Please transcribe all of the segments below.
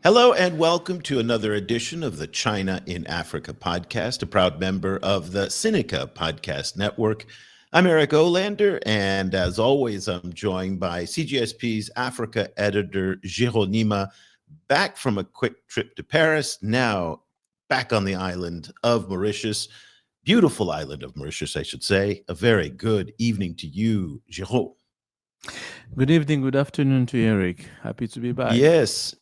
Hello and welcome to another edition of the China in Africa podcast, a proud member of the Sinica Podcast Network. I'm Eric Olander, and as always, I'm joined by CGSP's Africa editor, Géraud, back from a quick trip to Paris, now back on the island of Mauritius. Beautiful island of Mauritius, I should say. A very good evening to you, Géraud. Good evening, good afternoon to Eric. Happy to be back. Yes.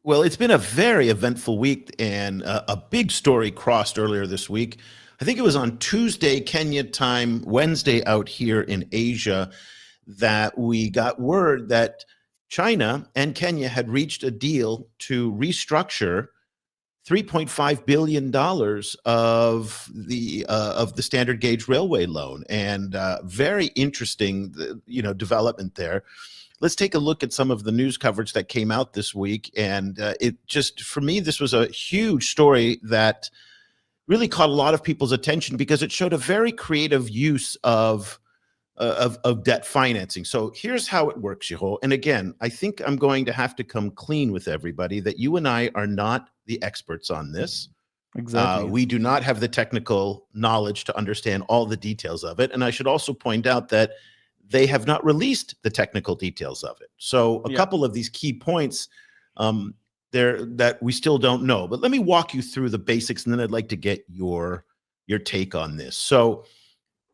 Well, it's been a very eventful week, and a big story crossed earlier this week. I think it was on Tuesday, Kenya time, Wednesday out here in Asia, that we got word that China and Kenya had reached a deal to restructure $3.5 billion of the standard gauge railway loan, and very interesting, development there. Let's take a look at some of the news coverage that came out this week, and for me, this was a huge story that really caught a lot of people's attention because it showed a very creative use of debt financing. So here's how it works, Géraud. And again, I think I'm going to have to come clean with everybody that you and I are not the experts on this. Exactly. We do not have the technical knowledge to understand all the details of it. And I should also point out that they have not released the technical details of it. So a couple of these key points there that we still don't know. But let me walk you through the basics, and then I'd like to get your take on this. So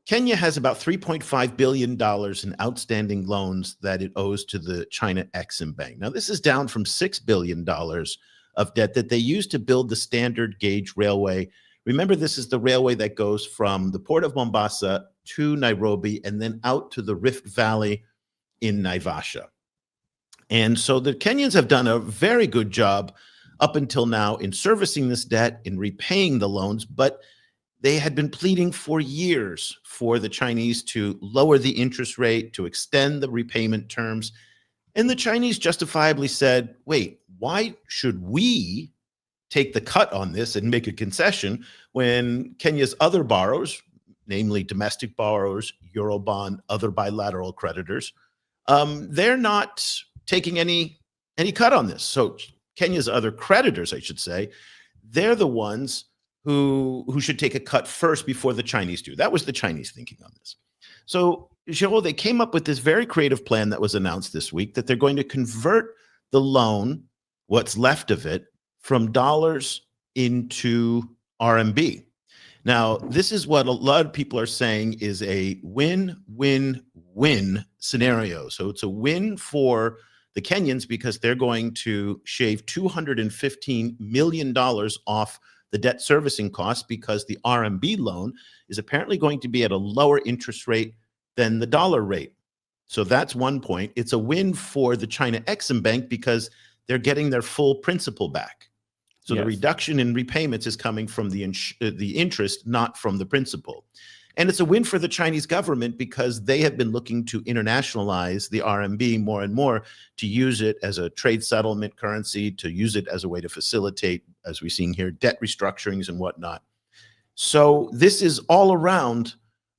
Kenya has about $3.5 billion in outstanding loans that it owes to the China Exim Bank. Now, this is down from $6 billion of debt that they used to build the standard gauge railway. Remember, this is the railway that goes from the port of Mombasa to Nairobi and then out to the Rift Valley in Naivasha. And so the Kenyans have done a very good job up until now in servicing this debt, in repaying the loans, but they had been pleading for years for the Chinese to lower the interest rate, to extend the repayment terms. And the Chinese justifiably said, wait, why should we take the cut on this and make a concession when Kenya's other borrowers, namely domestic borrowers, Eurobond, other bilateral creditors, they're not taking any cut on this. So Kenya's other creditors, I should say, they're the ones who should take a cut first before the Chinese do. That was the Chinese thinking on this. So, Géraud, they came up with this very creative plan that was announced this week that they're going to convert the loan, what's left of it, from dollars into RMB. Now, this is what a lot of people are saying is a win-win-win scenario. So it's a win for the Kenyans because they're going to shave $215 million off the debt servicing costs because the RMB loan is apparently going to be at a lower interest rate than the dollar rate. So that's one point. It's a win for the China Exim Bank because they're getting their full principal back. So the reduction in repayments is coming from the interest, not from the principal. And it's a win for the Chinese government because they have been looking to internationalize the RMB more and more, to use it as a trade settlement currency, to use it as a way to facilitate, as we're seeing here, debt restructurings and whatnot. So this is all around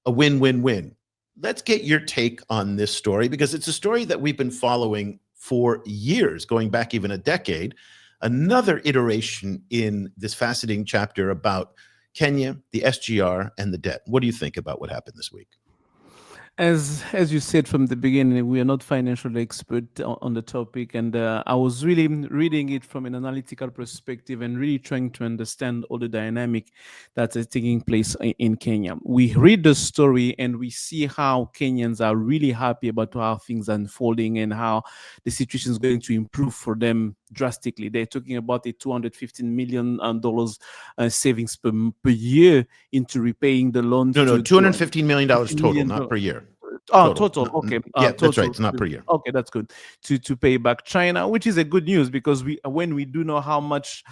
a win-win-win. Let's get your take on this story because it's a story that we've been following for years, going back even a decade. Another iteration in this fascinating chapter about Kenya, the SGR, and the debt. What do you think about what happened this week? As you said from the beginning, we are not financial expert on the topic, and I was really reading it from an analytical perspective and really trying to understand all the dynamic that is taking place in Kenya. We read the story and we see how Kenyans are really happy about how things are unfolding and how the situation is going to improve for them drastically. They're talking about a $215 million savings per year into repaying the loans. No, $215 million total, not per year. Total. Okay. Yeah, total. That's right. It's not per year. Okay, that's good. To pay back China, which is a good news because when we do know how much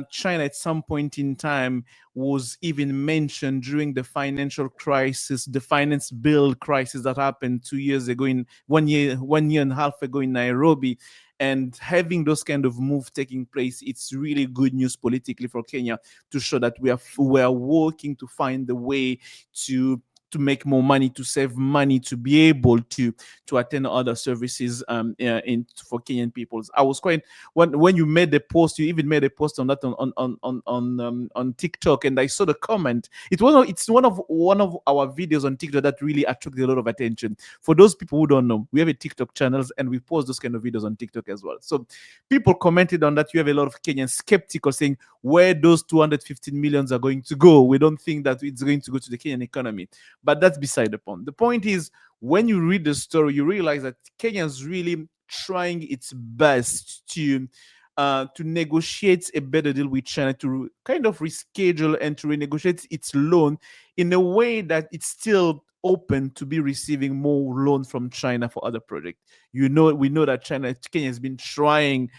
China at some point in time was even mentioned during the financial crisis, the finance bill crisis that happened 2 years ago, in 1 year and a half ago in Nairobi. And having those kind of moves taking place, it's really good news politically for Kenya to show that we are working to find the way to to make more money, to save money, to be able to attend other services in for Kenyan peoples. I was quite when you made the post, you even made a post on that on TikTok, and I saw the comment. It's one of our videos on TikTok that really attracted a lot of attention. For those people who don't know, we have a TikTok channels and we post those kind of videos on TikTok as well. So people commented on that. You have a lot of Kenyans skeptical saying where those 215 millions are going to go. We don't think that it's going to go to the Kenyan economy. But that's beside the point. The point is, when you read the story, you realize that Kenya's really trying its best to negotiate a better deal with China, to kind of reschedule and to renegotiate its loan in a way that it's still open to be receiving more loans from China for other projects. We know that Kenya has been trying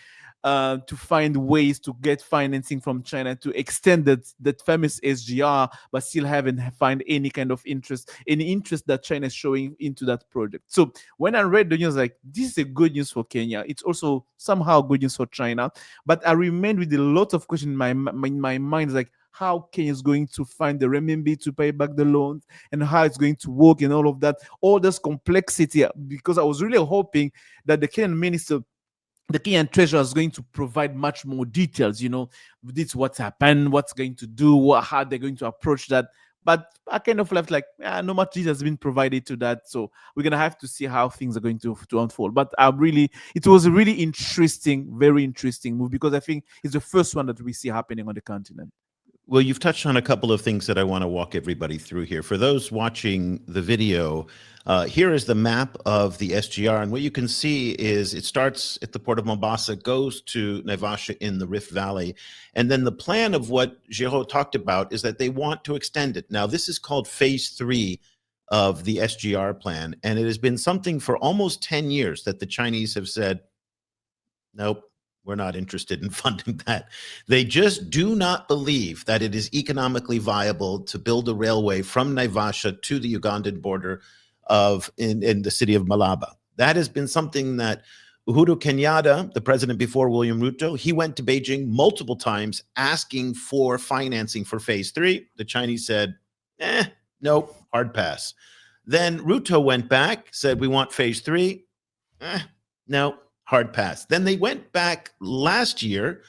to find ways to get financing from China to extend that famous SGR, but still haven't find any kind of any interest that China is showing into that project. So when I read the news, like, this is a good news for Kenya. It's also somehow good news for China. But I remained with a lot of questions in my mind, like how Kenya is going to find the renminbi to pay back the loans and how it's going to work and all of that, all this complexity, because I was really hoping that the Kenyan treasurer is going to provide much more details, this what's happened, what's going to do, how they're going to approach that. But I kind of left like, no much detail has been provided to that. So we're going to have to see how things are going to unfold. But it was a really interesting, very interesting move, because I think it's the first one that we see happening on the continent. Well, you've touched on a couple of things that I want to walk everybody through here. For those watching the video, here is the map of the SGR. And what you can see is it starts at the port of Mombasa, goes to Naivasha in the Rift Valley. And then the plan of what Géraud talked about is that they want to extend it. Now, this is called phase 3 of the SGR plan. And it has been something for almost 10 years that the Chinese have said, nope, we're not interested in funding that. They just do not believe that it is economically viable to build a railway from Naivasha to the Ugandan border in the city of Malaba. That has been something that Uhuru Kenyatta, the president before William Ruto, he went to Beijing multiple times asking for financing for phase 3. The Chinese said, nope, hard pass. Then Ruto went back, said, we want phase 3. No, hard pass. Then they went back last year,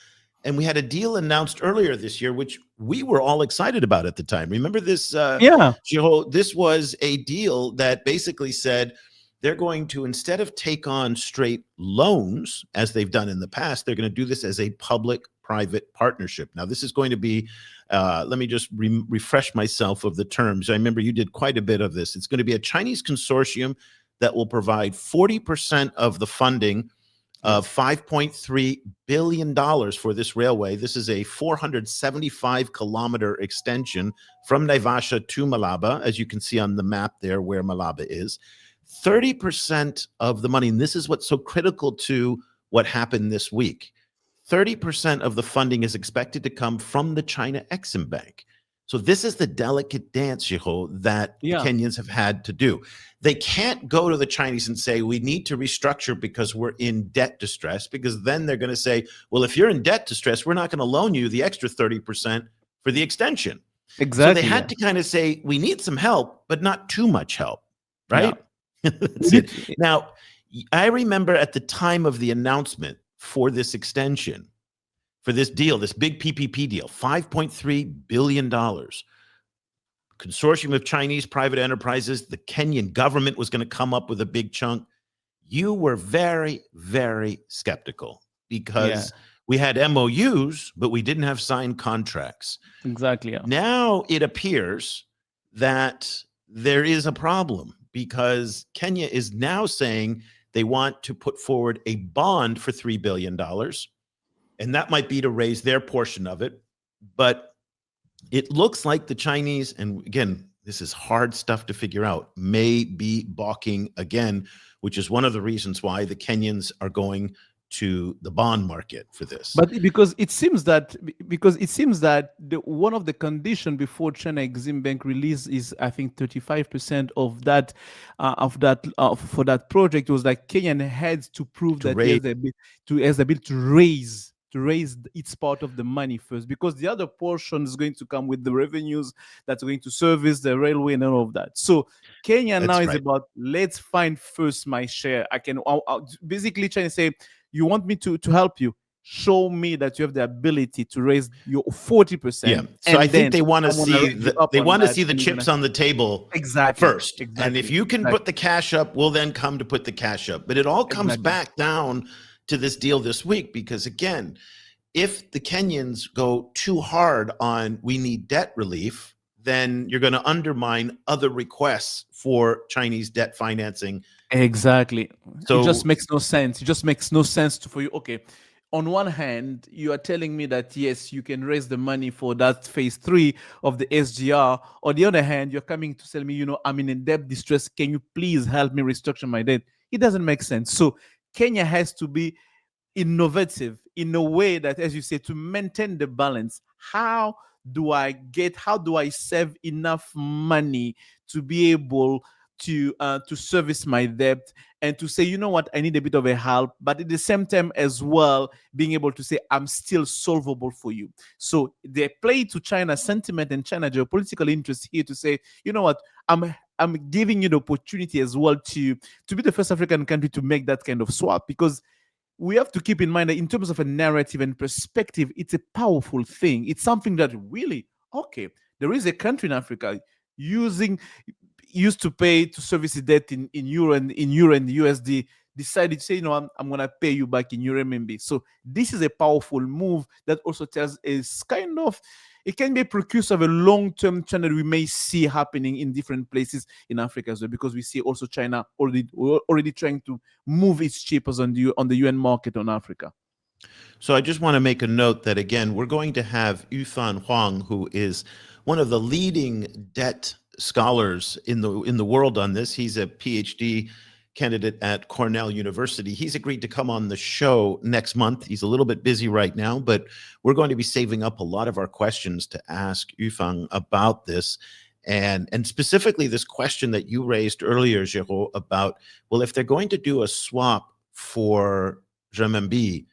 and we had a deal announced earlier this year, which we were all excited about at the time. Remember this? Géraud, this was a deal that basically said they're going to, instead of take on straight loans, as they've done in the past, they're going to do this as a public-private partnership. Now, this is going to be, let me just refresh myself of the terms. I remember you did quite a bit of this. It's going to be a Chinese consortium that will provide 40% of the funding of $5.3 billion for this railway. This is a 475-kilometer extension from Naivasha to Malaba, as you can see on the map there where Malaba is. 30% of the money, and this is what's so critical to what happened this week, 30% of the funding is expected to come from the China Exim Bank. So this is the delicate dance, Géraud, that Kenyans have had to do. They can't go to the Chinese and say, we need to restructure because we're in debt distress, because then they're going to say, well, if you're in debt distress, we're not going to loan you the extra 30% for the extension. Exactly. So they had to kind of say, we need some help, but not too much help, right? That's it. Now, I remember at the time of the announcement for this extension, for this deal, this big PPP deal, $5.3 billion. Consortium of Chinese private enterprises, the Kenyan government was going to come up with a big chunk. You were very, very skeptical because we had MOUs, but we didn't have signed contracts. Exactly. Yeah. Now it appears that there is a problem because Kenya is now saying they want to put forward a bond for $3 billion. And that might be to raise their portion of it. But it looks like the Chinese, and again, this is hard stuff to figure out, may be balking again, which is one of the reasons why the Kenyans are going to the bond market for this. But because it seems that one of the conditions before China Exim Bank release is, I think, 35% of that for that project was like Kenyan had to prove that he has the ability to to raise its part of the money first, because the other portion is going to come with the revenues that's going to service the railway and all of that. So Kenya now That's is right. about, let's find first my share. I'll basically trying to say, you want me to help you? Show me that you have the ability to raise your Yeah. 40%, So I and think then they want to I'm gonna see raise you the up they on want to that, see the and you're chips gonna on the table exactly, first. And if exactly, you can put exactly, the cash up, we'll then come to put the cash up. But it all comes exactly. back down to this deal this week, because again, if the Kenyans go too hard on we need debt relief, then you're going to undermine other requests for Chinese debt financing. Exactly. It just So makes no sense. It just makes no sense for you. Okay. On one hand, you are telling me that yes, you can raise the money for that phase 3 of the SGR. On the other hand, you're coming to tell me, I'm in a debt distress. Can you please help me restructure my debt? It doesn't make sense. So Kenya has to be innovative in a way that, as you say, to maintain the balance. How do I save enough money to be able to service my debt, and to say, you know what, I need a bit of a help, but at the same time as well being able to say I'm still solvable for you. So they play to China sentiment and China geopolitical interest here to say, you know what, I'm giving you the opportunity as well to be the first African country to make that kind of swap, because we have to keep in mind that in terms of a narrative and perspective, it's a powerful thing. It's something that really, okay, there is a country in Africa using used to pay to service the debt in euro and USD, decided to say, I'm gonna pay you back in euro RMB. So this is a powerful move that also tells is kind of, it can be a precursor of a long-term trend that we may see happening in different places in Africa as well, because we see also China already trying to move its chips on the UN market on Africa. So I just want to make a note that, again, we're going to have Yufan Huang, who is one of the leading debt scholars in the world on this. He's a PhD candidate at Cornell University. He's agreed to come on the show next month. He's a little bit busy right now, but we're going to be saving up a lot of our questions to ask Yufang about this. And specifically this question that you raised earlier, Géraud, about, well, if they're going to do a swap for renminbi,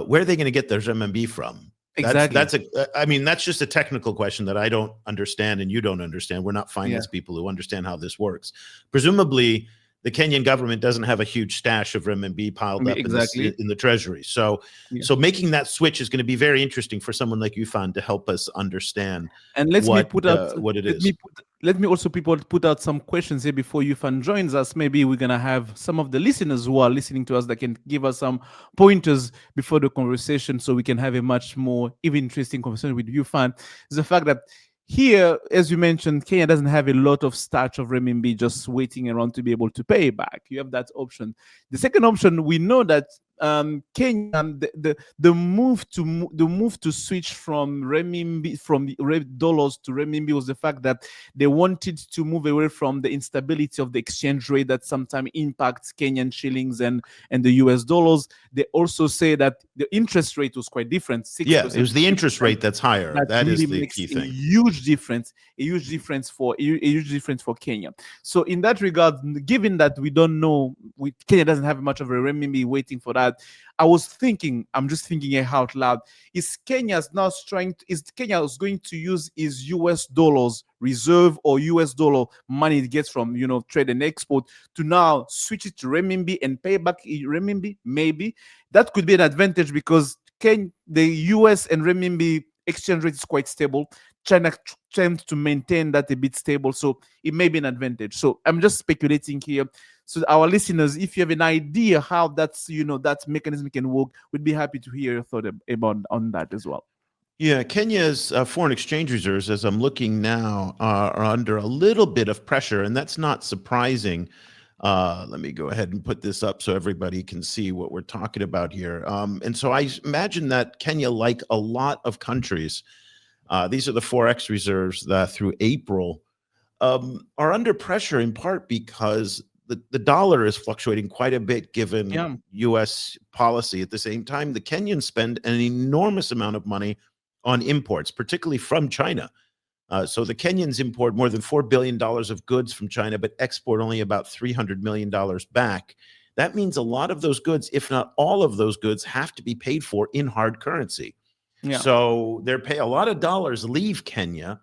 where are they going to get their renminbi from? Exactly. I mean, that's just a technical question that I don't understand and you don't understand. We're not Yeah. finance people who understand how this works. Presumably, the Kenyan government doesn't have a huge stash of renminbi piled up Exactly. in the treasury. So, Yeah. so making that switch is going to be very interesting for someone like Yufan to help us understand And let me put out what it is. let me also people put out some questions here before Yufan joins us. Maybe we're gonna have some of the listeners who are listening to us that can give us some pointers before the conversation, so we can have a much more even interesting conversation with Yufan. Is the fact that here, as you mentioned, Kenya doesn't have a lot of stash of renminbi just waiting around to be able to pay back. You have that option. The second option, we know that Kenya, the move to switch from renminbi, from dollars to renminbi, was the fact that they wanted to move away from the instability of the exchange rate that sometimes impacts Kenyan shillings and the US dollars. They also say that the interest rate was quite different, 6%. Yeah, it was the interest 6%. rate that's higher. That That really is the makes key a thing. huge difference, a huge difference for Kenya. So in that regard, given that we don't know, Kenya doesn't have much of a renminbi waiting for that, I'm just thinking out loud, is Kenya going to use his US dollars reserve or US dollar money it gets from trade and export to now switch it to renminbi and pay back renminbi? Maybe that could be an advantage, because the US and renminbi exchange rate is quite stable. China tends to maintain that a bit stable, so it may be an advantage. So I'm just speculating here. So our listeners, if you have an idea how that mechanism can work, we'd be happy to hear your thought about on that as well. Yeah, Kenya's foreign exchange reserves, as I'm looking now, are under a little bit of pressure, and that's not surprising. Let me go ahead and put this up so everybody can see what we're talking about here. And so I imagine that Kenya, like a lot of countries, these are the forex reserves that through April are under pressure, in part because the dollar is fluctuating quite a bit given U.S. policy. At the same time, the Kenyans spend an enormous amount of money on imports, particularly from China. So the Kenyans import more than $4 billion of goods from China, but export only about $300 million back. that means a lot of those goods, if not all of those goods, have to be paid for in hard currency. Yeah. So a lot of dollars leave Kenya.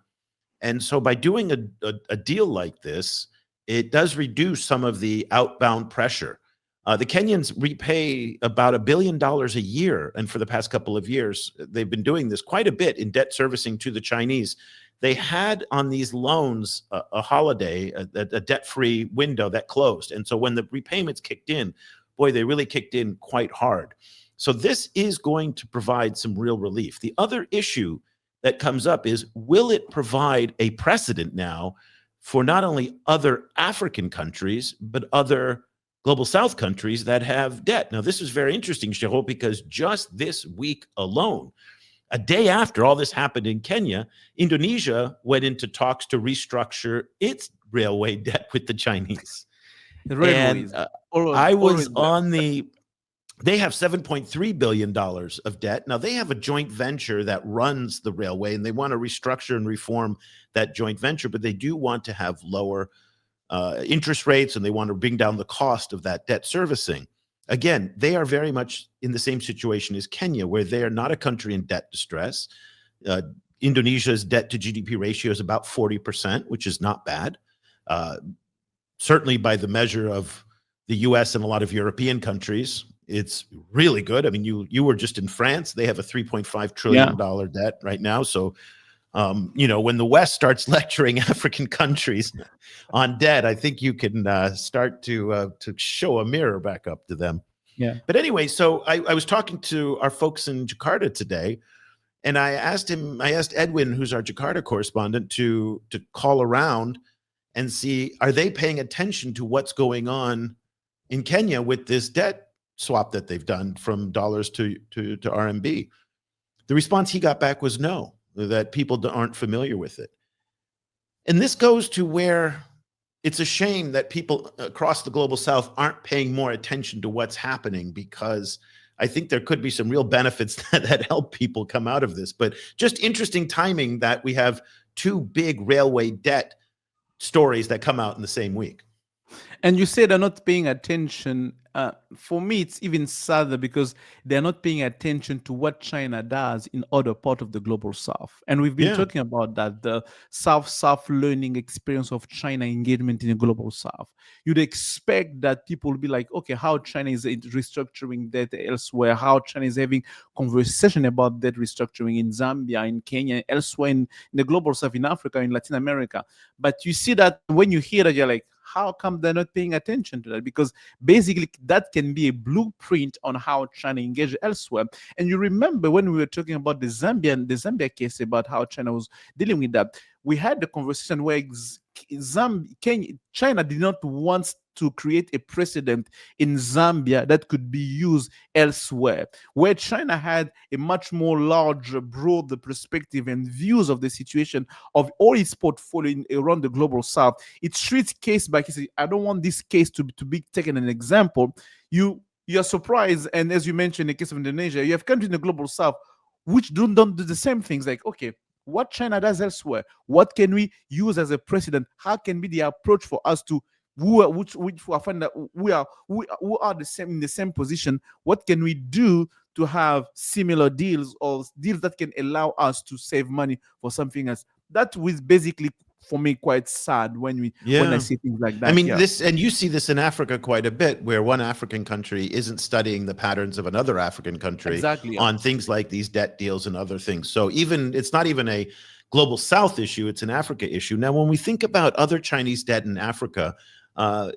And so by doing a deal like this, it does reduce some of the outbound pressure. The Kenyans repay about $1 billion a year. And for the past couple of years, they've been doing this quite a bit in debt servicing to the Chinese. They had on these loans a holiday, a debt-free window that closed. And so when the repayments kicked in, boy, they really kicked in quite hard. So this is going to provide some real relief. The other issue that comes up is, will it provide a precedent now for not only other African countries, but other global South countries that have debt? Now, this is very interesting, Géraud, because just this week alone, a day after all this happened in Kenya, Indonesia went into talks to restructure its railway debt with the Chinese. The railways. And I was on they have $7.3 billion of debt. Now, they have a joint venture that runs the railway, and they want to restructure and reform that joint venture, but they do want to have lower interest rates, and they want to bring down the cost of that debt servicing. Again, they are very much in the same situation as Kenya, where they are not a country in debt distress. Indonesia's debt to GDP ratio is about 40%, which is not bad. Certainly by the measure of the US and a lot of European countries, it's really good. I mean, you were just in France. They have a $3.5 trillion debt right now. So, when the West starts lecturing African countries on debt, I think you can start to show a mirror back up to them. Yeah. But anyway, so I was talking to our folks in Jakarta today, and I asked Edwin, who's our Jakarta correspondent, to call around and see, are they paying attention to what's going on in Kenya with this debt swap that they've done from dollars to RMB? The response he got back was no, that people aren't familiar with it. And this goes to where it's a shame that people across the global South aren't paying more attention to what's happening, because I think there could be some real benefits that help people come out of this. But just interesting timing that we have two big railway debt stories that come out in the same week. And you say they're not paying attention. For me, it's even sadder because they're not paying attention to what China does in other parts of the global South. And we've been talking about that, the South-South learning experience of China engagement in the global South. You'd expect that people will be like, okay, how China is restructuring debt elsewhere, how China is having conversation about debt restructuring in Zambia, in Kenya, elsewhere in the global South, in Africa, in Latin America. But you see that when you hear that, you're like, how come they're not paying attention to that? Because basically that can be a blueprint on how China engaged elsewhere. And you remember when we were talking about the Zambia case, about how China was dealing with that, we had the conversation where China did not want to create a precedent in Zambia that could be used elsewhere, where China had a much more larger, broader perspective and views of the situation of all its portfolio around the global South. It treats case by case. I don't want this case to be taken an example. You're surprised, and as you mentioned, in the case of Indonesia, you have countries in the global South which don't do the same things. Like, okay, what China does elsewhere, what can we use as a precedent? How can be the approach for us to who are the same in the same position? What can we do to have similar deals, or deals that can allow us to save money for something else? That was basically, for me, quite sad when I see things like that. I mean, and you see this in Africa quite a bit, where one African country isn't studying the patterns of another African country on things like these debt deals and other things. So it's not even a global South issue, it's an Africa issue. Now, when we think about other Chinese debt in Africa, I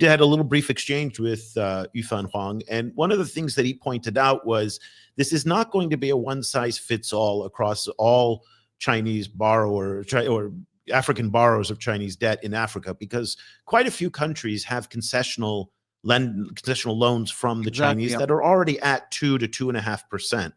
had a little brief exchange with Yufan Huang, and one of the things that he pointed out was this is not going to be a one-size-fits-all across all Chinese borrowers or African borrowers of Chinese debt in Africa, because quite a few countries have concessional loans from the Chinese that are already at 2 to 2.5%.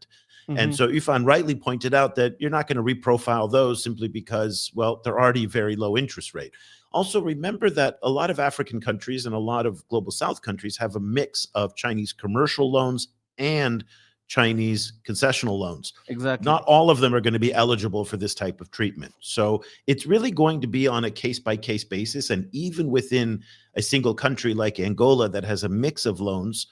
And so Yufan rightly pointed out that you're not going to reprofile those simply because, well, they're already very low interest rate. Also, remember that a lot of African countries and a lot of global South countries have a mix of Chinese commercial loans and Chinese concessional loans. Exactly. Not all of them are going to be eligible for this type of treatment. So it's really going to be on a case-by-case basis. And even within a single country like Angola that has a mix of loans,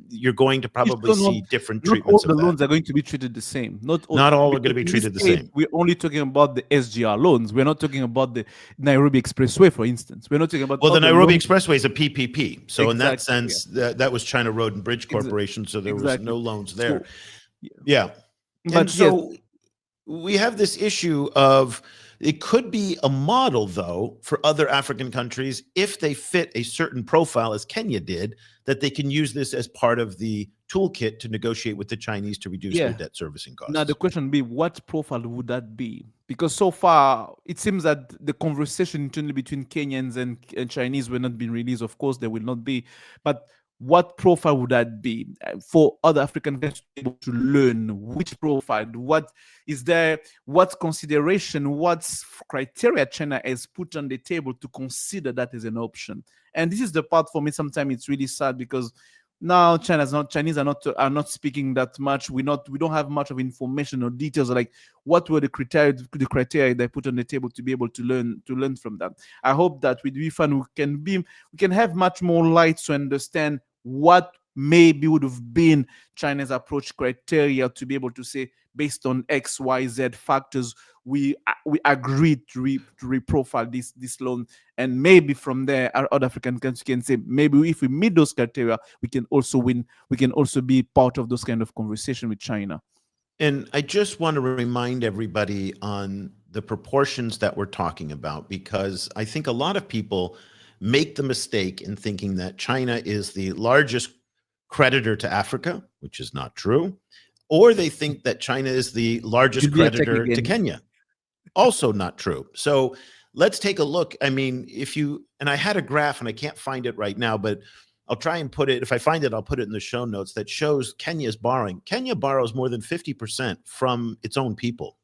you're going to probably see different not all treatments the of that. loans are going to be treated the same. Not all are going to be treated the same. We're only talking about the SGR loans. We're not talking about the Nairobi Expressway, for instance. We're not talking about the Nairobi Expressway is a PPP. So in that Exactly, sense, that was China Road and Bridge Corporation. So there was no loans there. So, yeah. But And so we have this issue of it could be a model, though, for other African countries if they fit a certain profile, as Kenya did, that they can use this as part of the toolkit to negotiate with the Chinese to reduce their debt servicing costs. Now the question would be, what profile would that be? Because so far, it seems that the conversation internally between Kenyans and Chinese will not be released. Of course, there will not be. But what profile would that be for other African countries to be able to learn? Which profile? What is there? What consideration? What criteria China has put on the table to consider that as an option? And this is the part for me. Sometimes it's really sad because now Chinese are not speaking that much. We don't have much of information or details like what were the criteria they put on the table to be able to learn from that. I hope that with WIFAN we can have much more light to understand what maybe would have been China's approach criteria to be able to say, based on X, Y, Z factors, we agreed to reprofile this loan, and maybe from there, our other African countries can say, maybe if we meet those criteria, we can also win. We can also be part of those kind of conversation with China. And I just want to remind everybody on the proportions that we're talking about, because I think a lot of people make the mistake in thinking that China is the largest creditor to Africa, which is not true, or they think that China is the largest creditor to Kenya. Also not true. So let's take a look. I mean, and I had a graph and I can't find it right now, but I'll try and put it. If I find it, I'll put it in the show notes that shows Kenya's borrowing. Kenya borrows more than 50% from its own people.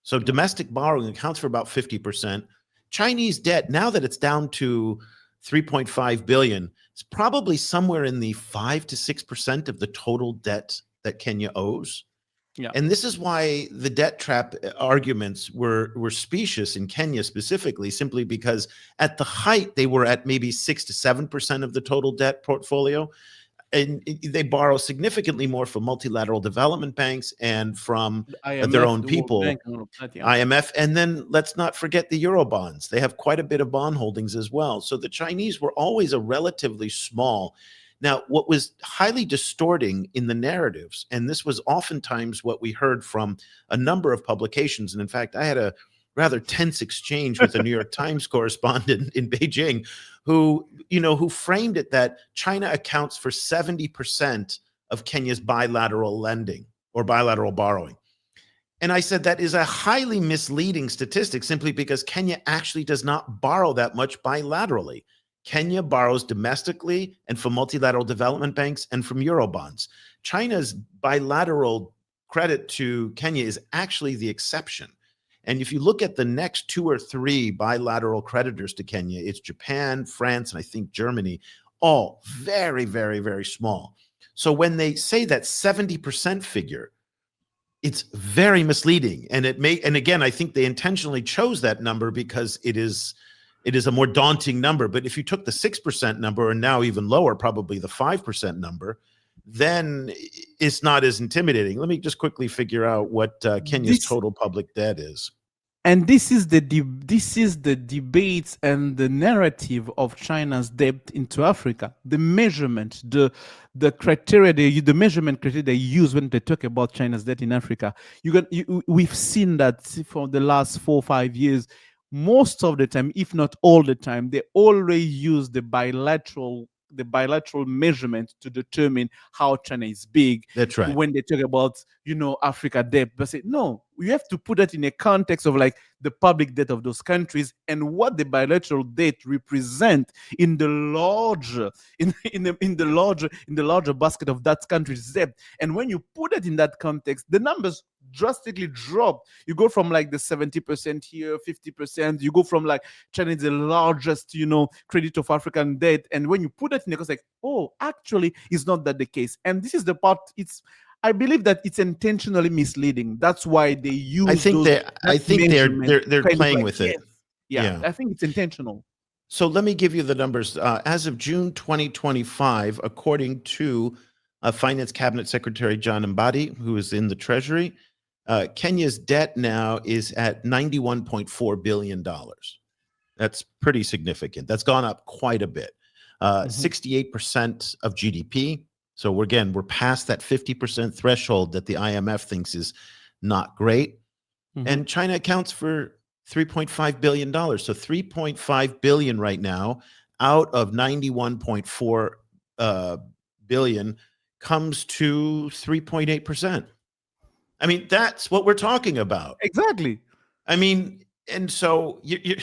So domestic borrowing accounts for about 50%. Chinese debt, now that it's down to 3.5 billion, it's probably somewhere in the 5 to 6% of the total debt that Kenya owes. Yeah. And this is why the debt trap arguments were specious in Kenya specifically, simply because at the height, they were at maybe 6 to 7% of the total debt portfolio. And they borrow significantly more from multilateral development banks and from their own people, IMF. And then let's not forget the Euro bonds. They have quite a bit of bond holdings as well. So the Chinese were always a relatively small. Now, what was highly distorting in the narratives, and this was oftentimes what we heard from a number of publications, and in fact, I had a rather tense exchange with a New York Times correspondent in Beijing who framed it that China accounts for 70% of Kenya's bilateral lending or bilateral borrowing. And I said that is a highly misleading statistic simply because Kenya actually does not borrow that much bilaterally. Kenya borrows domestically and from multilateral development banks and from Eurobonds. China's bilateral credit to Kenya is actually the exception. And if you look at the next 2 or 3 bilateral creditors to Kenya, it's Japan, France, and I think Germany, all very, very, very small. So when they say that 70% figure, it's very misleading. And again, I think they intentionally chose that number because it is a more daunting number. But if you took the 6% number, and now even lower, probably the 5% number, then it's not as intimidating. Let me just quickly figure out what Kenya's total public debt is. And this is the debate and the narrative of China's debt into Africa. The measurement, the criteria the measurement criteria they use when they talk about China's debt in Africa. We've seen that for the last 4 or 5 years. Most of the time, if not all the time, they always use the bilateral measurement to determine how China is big. That's right. When they talk about, Africa debt, but say, no, you have to put that in a context of like the public debt of those countries and what the bilateral debt represent in the larger larger basket of that country's debt. And when you put it in that context, the numbers drastically drop. You go from like the 70% here, 50%. You go from like China is the largest, credit of African debt. And when you put that in the context, like, oh, actually, it's not that the case. And this is the part. I believe that it's intentionally misleading. That's why they I use think those they I that think measurement they're kind of playing like, with yes. it. Yeah, Yeah. I think it's intentional. So let me give you the numbers. As of June 2025, according to Finance Cabinet Secretary John Mbadi, who is in the Treasury, Kenya's debt now is at $91.4 billion. That's pretty significant. That's gone up quite a bit. 68% of GDP. So we're past that 50% threshold that the IMF thinks is not great. And China accounts for $3.5 billion. So $3.5 billion right now out of 91.4 billion comes to 3.8%. I mean, that's what we're talking about. Exactly. I mean, and so you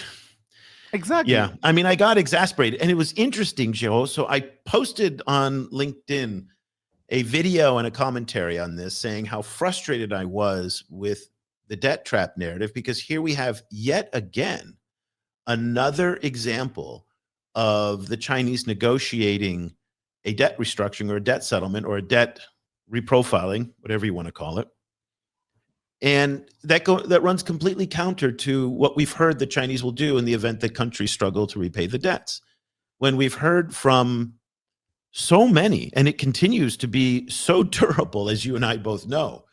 Exactly. yeah, I mean, I got exasperated, and it was interesting, Joe. So I posted on LinkedIn a video and a commentary on this, saying how frustrated I was with the debt trap narrative, because here we have yet again another example of the Chinese negotiating a debt restructuring or a debt settlement or a debt reprofiling, whatever you want to call it. And that runs completely counter to what we've heard the Chinese will do in the event that countries struggle to repay the debts. When we've heard from so many, and it continues to be so durable, as you and I both know,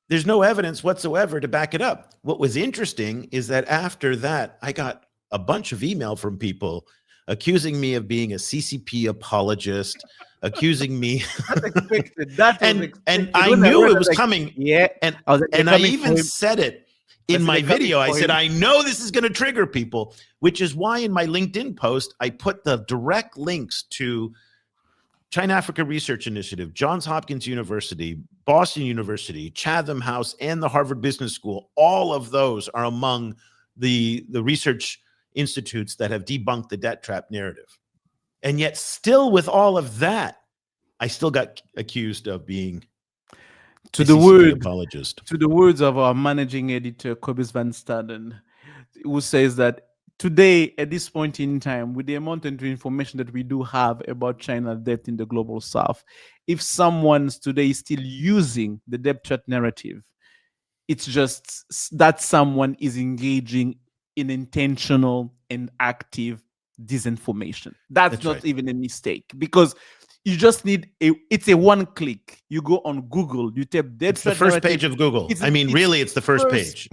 there's no evidence whatsoever to back it up. What was interesting is that after that, I got a bunch of email from people accusing me of being a CCP apologist, accusing me. That's expected. That was and expected. I When I knew read it that, was like, coming. yeah, And I was like, they're I coming for even him. said it I in said, my they're coming video. I for said, him. I know this is going to trigger people, which is why in my LinkedIn post, I put the direct links to China Africa Research Initiative, Johns Hopkins University, Boston University, Chatham House, and the Harvard Business School. All of those are among the research institutes that have debunked the debt trap narrative. And yet still with all of that, I still got accused of being To a the CCP word, apologist. to the words of our managing editor, Cobus Van Staden, who says that today, at this point in time, with the amount of information that we do have about China debt in the global south, if someone's today is still using the debt trap narrative, it's just that someone is engaging in intentional and active disinformation. That's not right. even a mistake, because you just need it's a one click. You go on Google, you type debt It's the trap first narrative. page of Google. It's, I mean, it's really, it's the first page.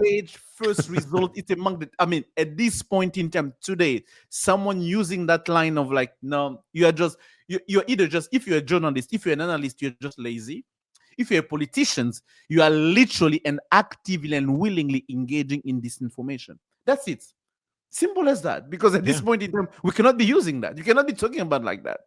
first result. It's among the, I mean, at this point in time today, someone using that line of like, no, you are just, you're either just, if you're a journalist, if you're an analyst, you're just lazy. If you're a politician, you are literally and actively and willingly engaging in disinformation. That's it. Simple as that. Because at this point in time, we cannot be using that. You cannot be talking about like that.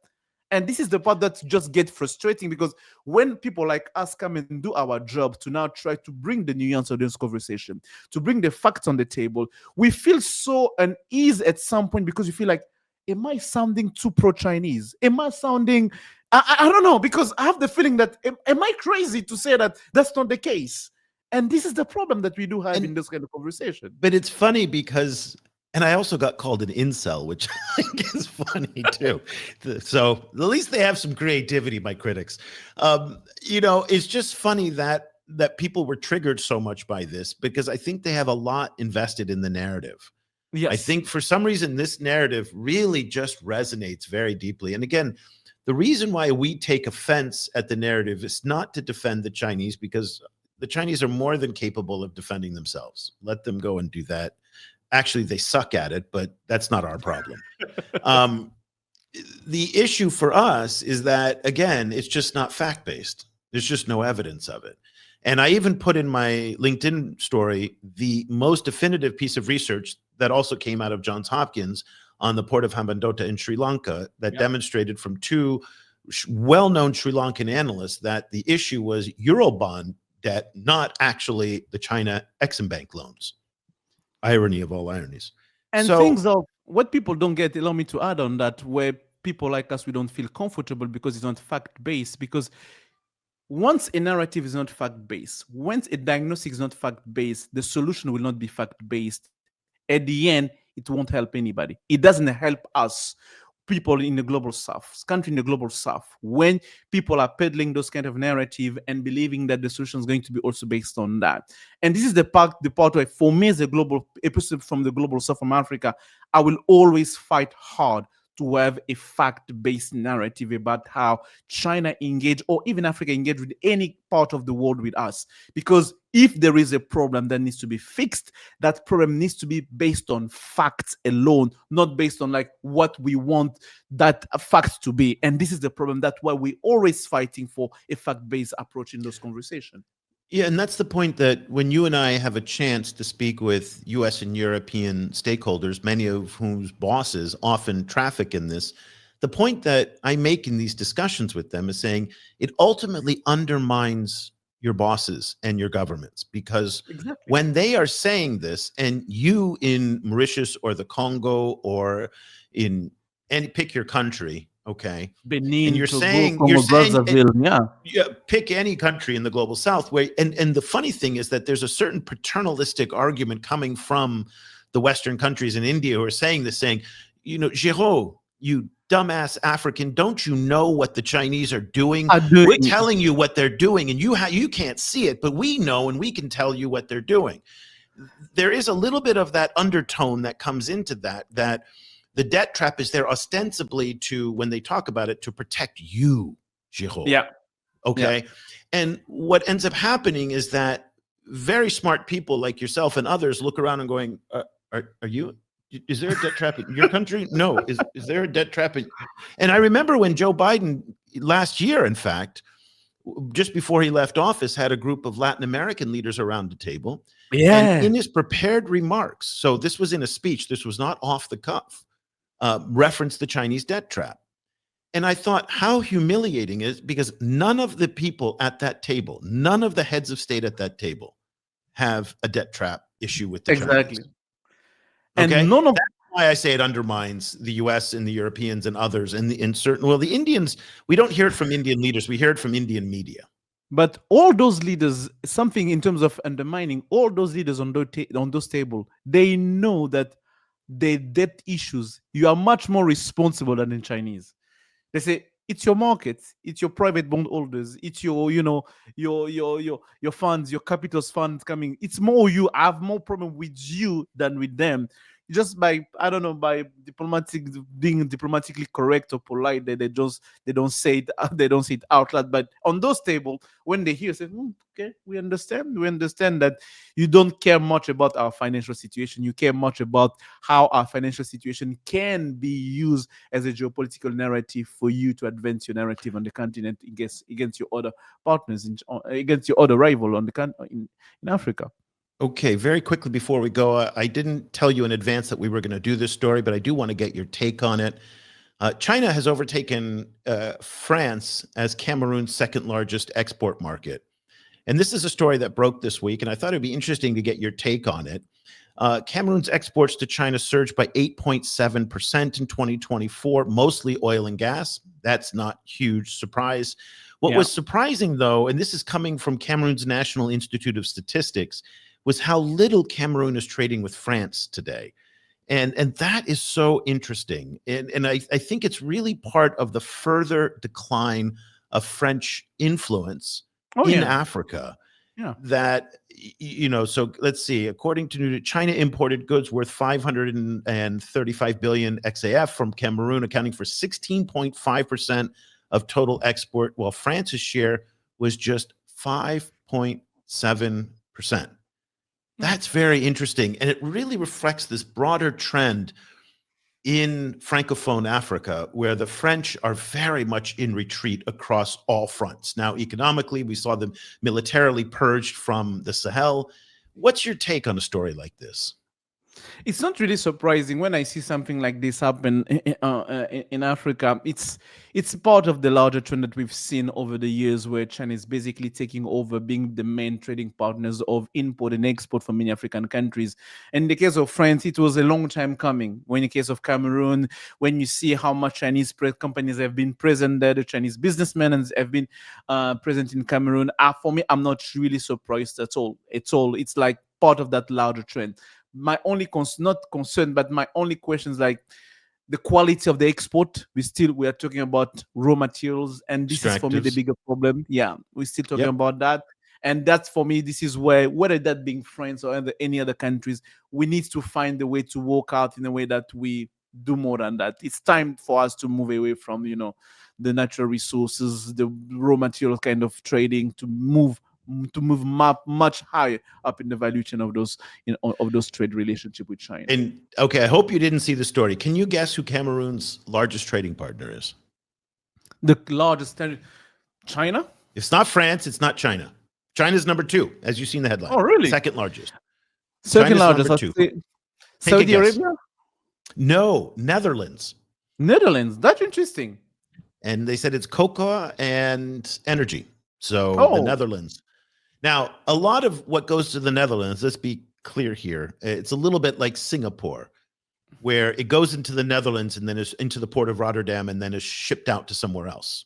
And this is the part that just gets frustrating, because when people like us come and do our job to now try to bring the nuance of this conversation, to bring the facts on the table, we feel so unease at some point, because you feel like, am I sounding too pro-Chinese? Am I sounding, I don't know, because I have the feeling that, am I crazy to say that that's not the case? And this is the problem that we do have in this kind of conversation. But it's funny because, and I also got called an incel, which I think is funny too. So at least they have some creativity, my critics. It's just funny that people were triggered so much by this, because I think they have a lot invested in the narrative. Yes. I think for some reason, this narrative really just resonates very deeply. And again, the reason why we take offense at the narrative is not to defend the Chinese, because the Chinese are more than capable of defending themselves. Let them go and do that. Actually, they suck at it, but that's not our problem. The issue for us is that, again, it's just not fact-based. There's just no evidence of it. And I even put in my LinkedIn story the most definitive piece of research that also came out of Johns Hopkins on the port of Hambantota in Sri Lanka that demonstrated from two well-known Sri Lankan analysts that the issue was Eurobond debt, not actually the China Exim Bank loans. Irony of all ironies. And things of what people don't get, allow me to add on that, where people like us, we don't feel comfortable because it's not fact-based. Because once a narrative is not fact-based, once a diagnosis is not fact-based, the solution will not be fact-based. At the end, it won't help anybody. It doesn't help us. people in the global south, country in the global south, when people are peddling those kind of narrative and believing that the solution is going to be also based on that. And this is the part where, for me, as a person from the global south from Africa, I will always fight hard to have a fact-based narrative about how China engage, or even Africa engage, with any part of the world with us. Because if there is a problem that needs to be fixed, that problem needs to be based on facts alone, not based on like what we want that facts to be. And this is the problem. That's why we're always fighting for a fact-based approach in those conversations. Yeah, and that's the point, that when you and I have a chance to speak with US and European stakeholders, many of whose bosses often traffic in this, the point that I make in these discussions with them is saying it ultimately undermines your bosses and your governments, because Exactly. when they are saying this, and you in Mauritius or the Congo or in any, pick your country, okay, and Benin, you're Togo, saying, Congo, Brazzaville, yeah. yeah, pick any country in the global south, where, and the funny thing is that there's a certain paternalistic argument coming from the Western countries in India who are saying this, saying, Géraud, you dumbass African, don't you know what the Chinese are doing? Are doing We're telling you what they're doing, and you can't see it, but we know, and we can tell you what they're doing. There is a little bit of that undertone that comes into that the debt trap is there ostensibly to, when they talk about it, to protect you, Géraud. Yeah. Okay. Yeah. And what ends up happening is that very smart people like yourself and others look around and going, is there a debt trap in your country? No. Is there a debt trap? And I remember when Joe Biden last year, in fact, just before he left office, had a group of Latin American leaders around the table. Yeah. And in his prepared remarks, so this was in a speech, this was not off the cuff, referenced the Chinese debt trap. And I thought, how humiliating is, because none of the people at that table, none of the heads of state at that table have a debt trap issue with the Exactly. Chinese. And Okay? none of That's why I say it undermines the US and the Europeans and others. And in certain, well, the Indians, we don't hear it from Indian leaders, we hear it from Indian media. But all those leaders, something in terms of undermining, all those leaders on those table, they know that the debt issues, you are much more responsible than the Chinese. They say it's your markets, it's your private bond holders, it's your funds, your capitals funds coming. It's more, you have more problem with you than with them. Just by, I don't know, by being diplomatically correct or polite, they don't say it they don't say it out loud. But on those tables, when they hear, say, okay, we understand that you don't care much about our financial situation. You care much about how our financial situation can be used as a geopolitical narrative for you to advance your narrative on the continent against your other partners, against your other rival on the in Africa. Okay, very quickly before we go, I didn't tell you in advance that we were going to do this story, but I do want to get your take on it. China has overtaken France as Cameroon's second largest export market. And this is a story that broke this week, and I thought it'd be interesting to get your take on it. Cameroon's exports to China surged by 8.7% in 2024, mostly oil and gas. That's not huge surprise. What was surprising, though, and this is coming from Cameroon's National Institute of Statistics, was how little Cameroon is trading with France today. And that is so interesting. And I think it's really part of the further decline of French influence in Africa. Yeah. That, so let's see, according to China imported goods worth 535 billion XAF from Cameroon, accounting for 16.5% of total export, while France's share was just 5.7%. That's very interesting. And it really reflects this broader trend in Francophone Africa, where the French are very much in retreat across all fronts. Now, economically, we saw them militarily purged from the Sahel. What's your take on a story like this? It's not really surprising when I see something like this happen in Africa. It's part of the larger trend that we've seen over the years, where China is basically taking over, being the main trading partners of import and export for many African countries. In the case of France, it was a long time coming. When in the case of Cameroon, when you see how much Chinese companies have been present there, the Chinese businessmen have been present in Cameroon. For me, I'm not really surprised at all. It's like part of that larger trend. My only not concern, but my only question is like, the quality of the export. We are talking about raw materials, and this is for me the Extractives. bigger problem. Yeah, we're still talking Yep. about that. And that's for me, this is where, whether that being France or any other countries, we need to find a way to work out in a way that we do more than that. It's time for us to move away from, the natural resources, the raw material kind of trading, to move much higher up in the value chain of those trade relationship with China. And okay, I hope you didn't see the story. Can you guess who Cameroon's largest trading partner is? The largest China? It's not France. It's not China. China's number 2, as you see in the headline. Oh, really? Second largest. Second China's largest. number 2. Say Take a Saudi guess. Arabia? No, Netherlands. Netherlands. That's interesting. And they said it's cocoa and energy. So the Oh, Netherlands. Now, a lot of what goes to the Netherlands, let's be clear here, it's a little bit like Singapore, where it goes into the Netherlands and then is into the port of Rotterdam and then is shipped out to somewhere else.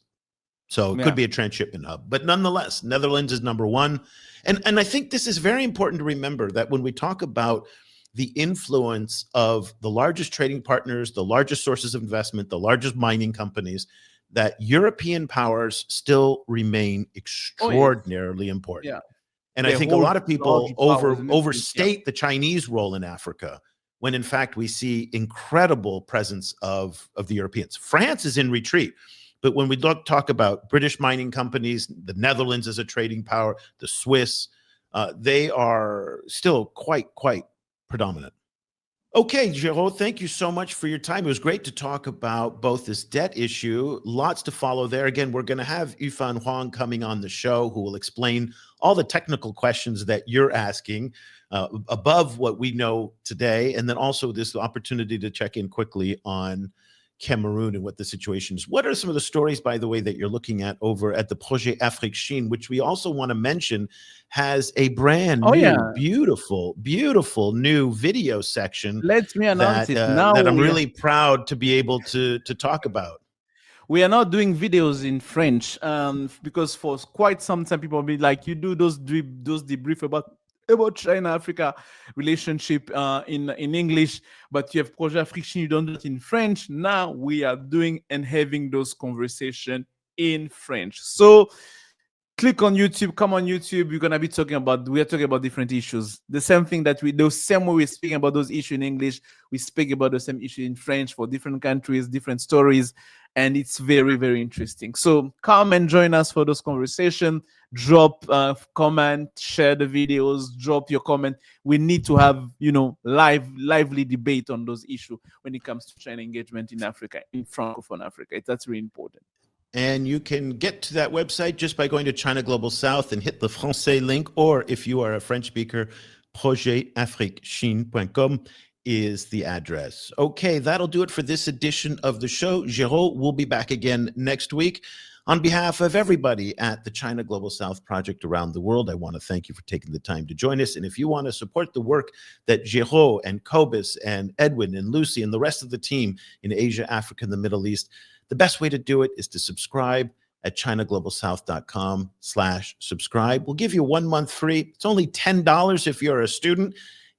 So it yeah. could be a transshipment hub. But nonetheless, Netherlands is number 1. And I think this is very important to remember, that when we talk about the influence of the largest trading partners, the largest sources of investment, the largest mining companies, that European powers still remain extraordinarily important. Yeah. And I They think a hold lot of people large powers in the place. Yeah. overstate the Chinese role in Africa, when in fact we see incredible presence of the Europeans. France is in retreat. But when we talk about British mining companies, the Netherlands as a trading power, the Swiss, they are still quite predominant. Okay, Géraud, thank you so much for your time. It was great to talk about both this debt issue. Lots to follow there. Again, we're going to have Yufan Huang coming on the show, who will explain all the technical questions that you're asking above what we know today. And then also this opportunity to check in quickly on Cameroon and what the situation is. What are some of the stories, by the way, that you're looking at over at the Projet Afrique Chine, which we also want to mention has a brand new, beautiful new video section Let me announce it now. that I'm really proud to be able to talk about. We are not doing videos in French, because for quite some time people will be like, you do those debrief about China-Africa relationship in English, but you have Projet Afrique, you don't do it in French. Now we are doing and having those conversations in French. So click on YouTube, come on YouTube. We are talking about different issues. The same thing the same way we're speaking about those issues in English, we speak about the same issue in French for different countries, different stories. And it's very, very interesting. So come and join us for those conversations. Drop comment, share the videos, drop your comment. We need to have, lively debate on those issues when it comes to China engagement in Africa, in Francophone Africa. That's really important. And you can get to that website just by going to China Global South and hit the Francais link, or if you are a French speaker, projetafriquechine.com is the address. Okay, that'll do it for this edition of the show. Géraud will be back again next week. On behalf of everybody at the China Global South Project around the world, I want to thank you for taking the time to join us. And if you want to support the work that Géraud and Cobus and Edwin and Lucy and the rest of the team in Asia, Africa, and the Middle East, the best way to do it is to subscribe at ChinaGlobalSouth.com/subscribe. We'll give you 1 month free. It's only $10 if you're a student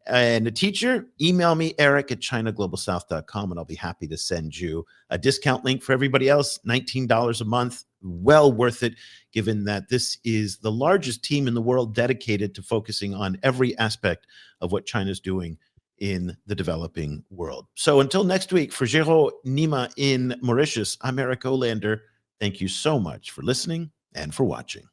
and a teacher. Email me, eric@ChinaGlobalSouth.com, and I'll be happy to send you a discount link. For everybody else, $19 a month. Well worth it, given that this is the largest team in the world dedicated to focusing on every aspect of what China's doing in the developing world. So until next week, for Géraud Nima in Mauritius, I'm Eric Olander. Thank you so much for listening and for watching.